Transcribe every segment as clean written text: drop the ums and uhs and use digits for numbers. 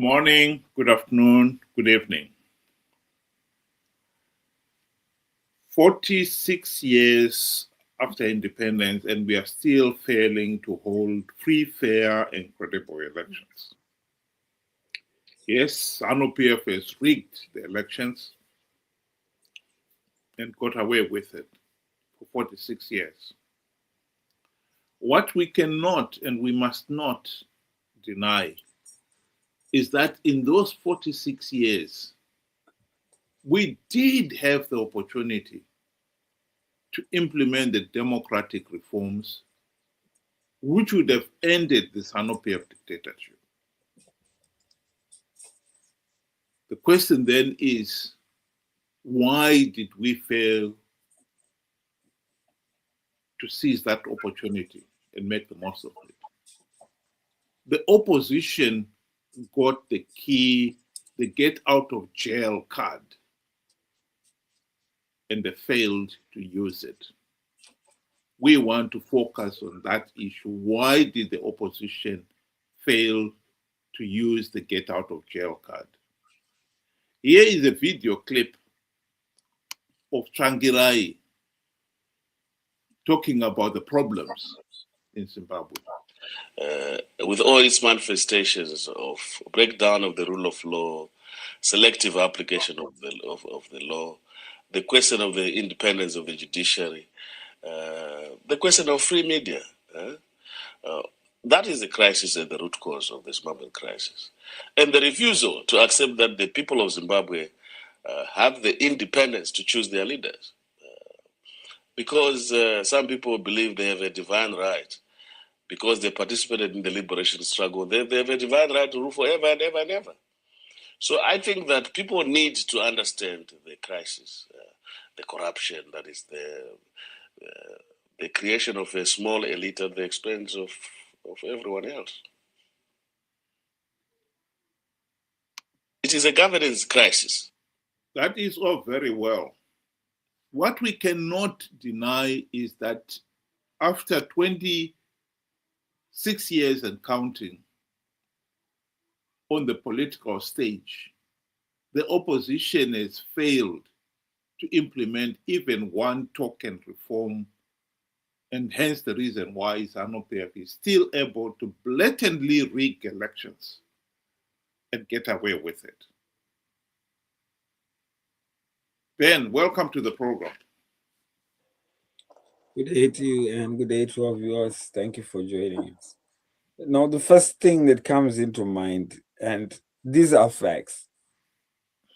morning, good afternoon, good evening. 46 years after independence, and we are still failing to hold free, fair, and credible elections. Yes, ZANU-PF has rigged the elections and got away with it for 46 years. What we cannot and we must not deny is that in those 46 years, we did have the opportunity to implement the democratic reforms which would have ended the ZANU-PF dictatorship. The question then is, why did we fail to seize that opportunity and make the most of it? The opposition got the key, the get out of jail card, and they failed to use it. We want to focus on that issue. Why did the opposition fail to use the get out of jail card? Here is a video clip of TSVANGIRAI talking about the problems in Zimbabwe. With all its manifestations of breakdown of the rule of law, selective application of the law, the question of the independence of the judiciary, the question of free media. That is the crisis and the root cause of the Zimbabwean crisis. And the refusal to accept that the people of Zimbabwe have the independence to choose their leaders. Because some people believe they have a divine right, because they participated in the liberation struggle, they have a divine right to rule forever and ever and ever. So I think that people need to understand the crisis, the corruption that is the creation of a small elite at the expense of everyone else. It is a governance crisis. That is all very well. What we cannot deny is that after 26 years and counting on the political stage, the opposition has failed to implement even one token reform, and hence the reason why ZANU-PF is still able to blatantly rig elections and get away with it. Ben, welcome to the program. Good day to you and good day to our viewers. Thank you for joining us. Now, the first thing that comes into mind, and these are facts,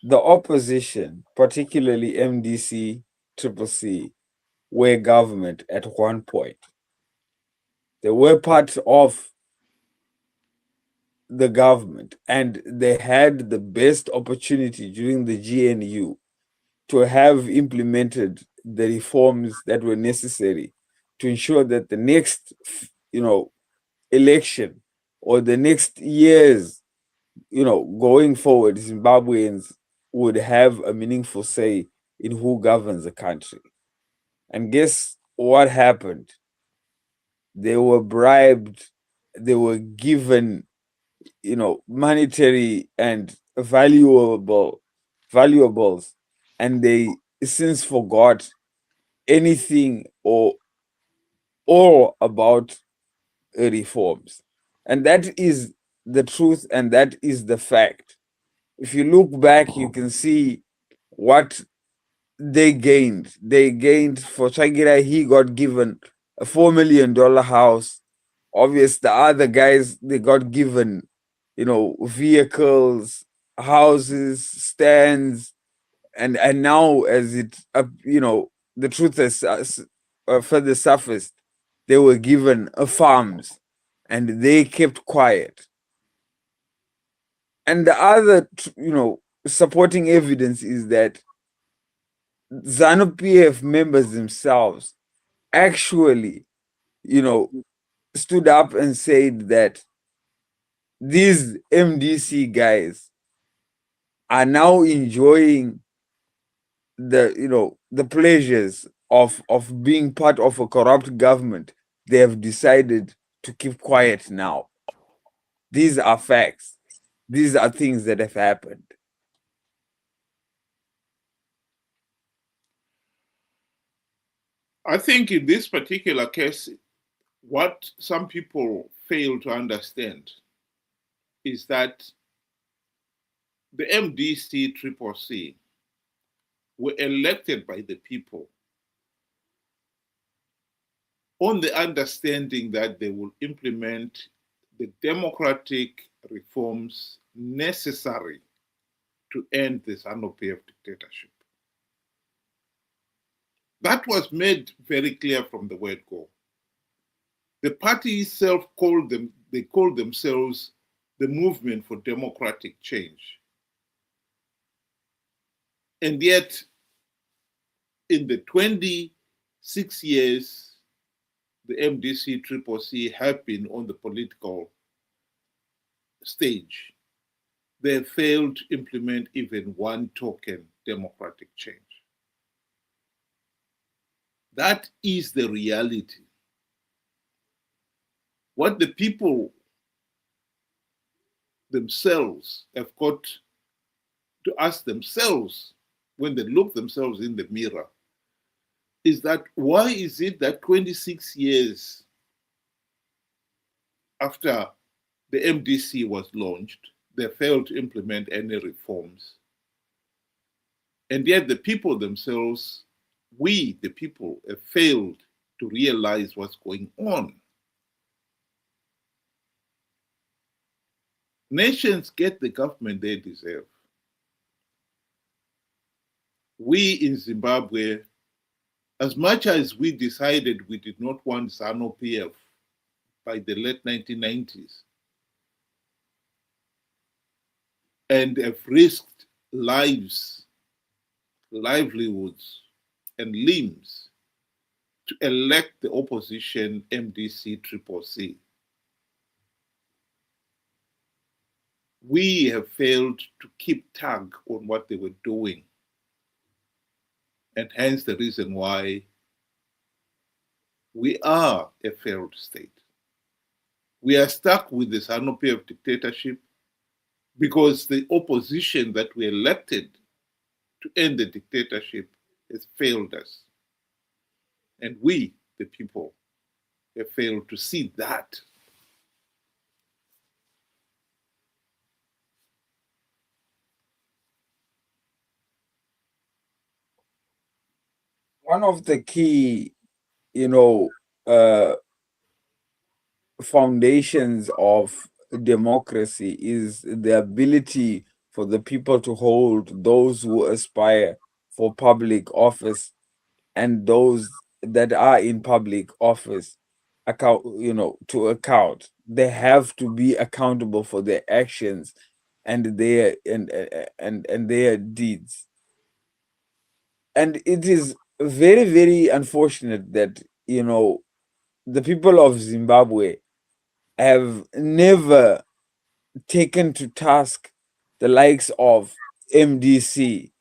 the opposition, particularly MDC, CCC, were government at one point. They were part of the government, and they had the best opportunity during the GNU to have implemented the reforms that were necessary to ensure that the next, election or the next years, going forward, Zimbabweans would have a meaningful say in who governs the country. And guess what happened? They were bribed, they were given, monetary and valuables, and they since forgot anything or all about reforms. And that is the truth, and that is the fact. If you look back, you can see what they gained. They gained, for TSVANGIRAI, he got given a $4 million house. Obviously, the other guys, they got given, vehicles, houses, stands, and now as it, the truth has further surfaced, they were given farms, and they kept quiet. And the other, supporting evidence is that ZANU-PF members themselves actually, stood up and said that these MDC guys are now enjoying the pleasures of being part of a corrupt government. They have decided to keep quiet now. These are facts. these are things that have happened. I think in this particular case, what some people fail to understand is that the MDC-CCC were elected by the people on the understanding that they will implement the democratic reforms necessary to end the ZANU-PF dictatorship. That was made very clear from the word go. The party itself called themselves the Movement for Democratic Change. And yet, in the 26 years the MDC-CCC have been on the political stage, they failed to implement even one token democratic change. That is the reality. What the people themselves have got to ask themselves when they look themselves in the mirror is that why is it that 26 years after the MDC was launched, they failed to implement any reforms? And yet the people themselves, we, the people, have failed to realize what's going on. Nations get the government they deserve. We in Zimbabwe, as much as we decided we did not want ZANU-PF by the late 1990s and have risked lives, livelihoods, and limbs to elect the opposition MDC-CCC, we have failed to keep tag on what they were doing. And hence the reason why we are a failed state. We are stuck with the ZANU-PF dictatorship because the opposition that we elected to end the dictatorship has failed us. And we, the people, have failed to see that. One of the key, foundations of democracy is the ability for the people to hold those who aspire for public office and those that are in public office to account. They have to be accountable for their actions and their and their deeds. And it is very, very unfortunate that the people of Zimbabwe have never taken to task the likes of MDC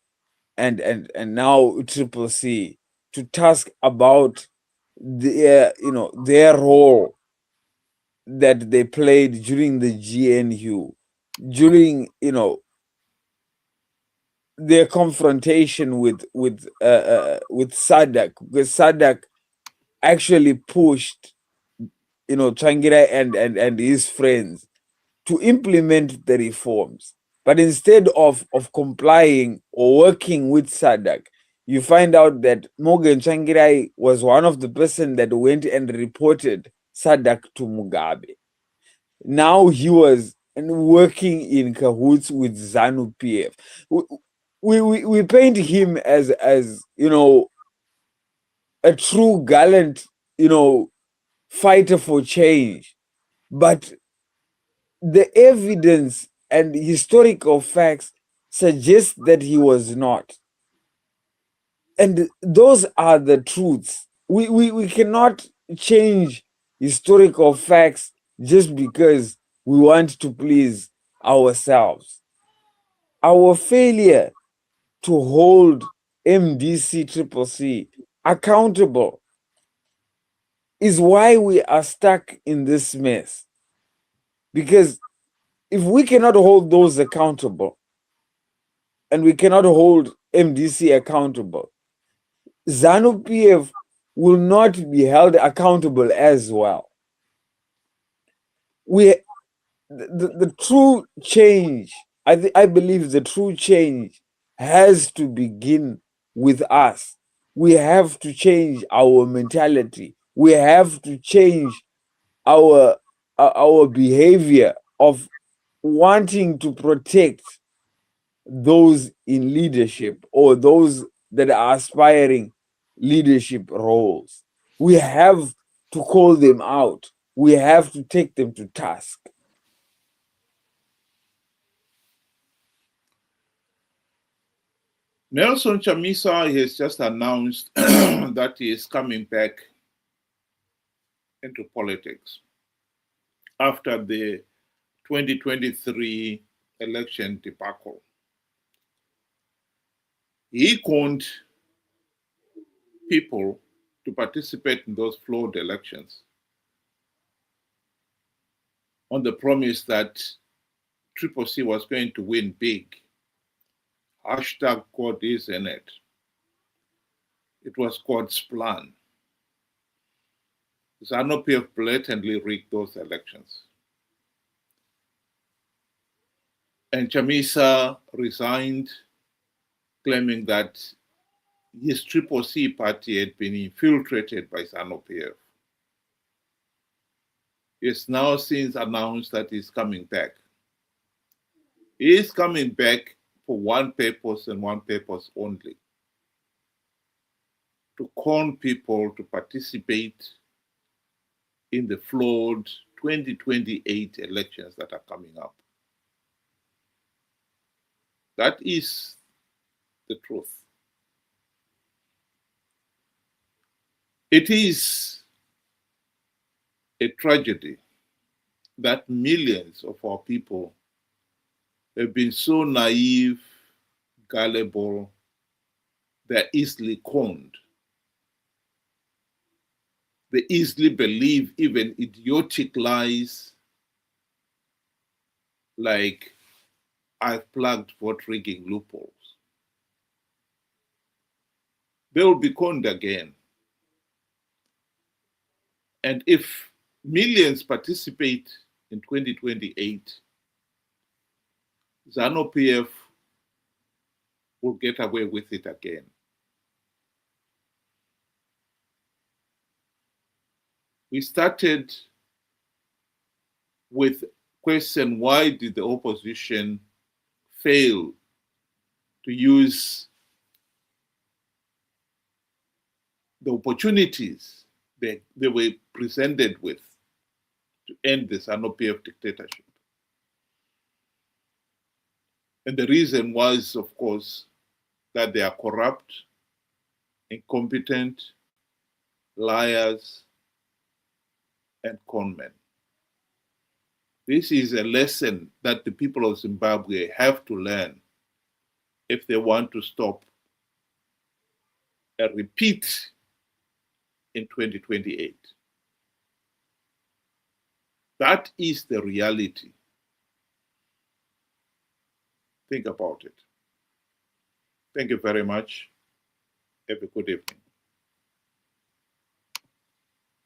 and now CCC to task about their role that they played during the GNU, during their confrontation with SADC, because SADC actually pushed Tsvangirai and his friends to implement the reforms. But instead of complying or working with SADC, you find out that Morgan Tsvangirai was one of the person that went and reported SADC to Mugabe. Now he was working in cahoots with ZANU-PF. We paint him as a true gallant, fighter for change. But the evidence and historical facts suggest that he was not. And those are the truths. We cannot change historical facts just because we want to please ourselves. Our failure to hold MDC-CCC accountable is why we are stuck in this mess. Because if we cannot hold those accountable, and we cannot hold MDC accountable, ZANU PF will not be held accountable as well. The true change, I believe the true change has to begin with us. We have to change our mentality. We have to change our behavior of wanting to protect those in leadership or those that are aspiring leadership roles. We have to call them out. We have to take them to task. Nelson Chamisa has just announced that he is coming back into politics after the 2023 election debacle. He conned people to participate in those flawed elections on the promise that CCC was going to win big. Hashtag God is in it. It was God's plan. ZANU PF blatantly rigged those elections. And Chamisa resigned, claiming that his CCC party had been infiltrated by ZANU PF. He has now since announced that he's coming back. He is coming back for one purpose and one purpose only: to con people to participate in the flawed 2028 elections that are coming up. That is the truth. It is a tragedy that millions of our people have been so naive, gullible, they're easily conned. They easily believe even idiotic lies like, I've plugged vote rigging loopholes. They will be conned again. And if millions participate in 2028, ZANU PF will get away with it again. We started with question, why did the opposition fail to use the opportunities they were presented with to end the ZANU PF dictatorship? And the reason was, of course, that they are corrupt, incompetent, liars, and conmen. This is a lesson that the people of Zimbabwe have to learn if they want to stop a repeat in 2028. That is the reality. Think about it. Thank you very much. Have a good evening.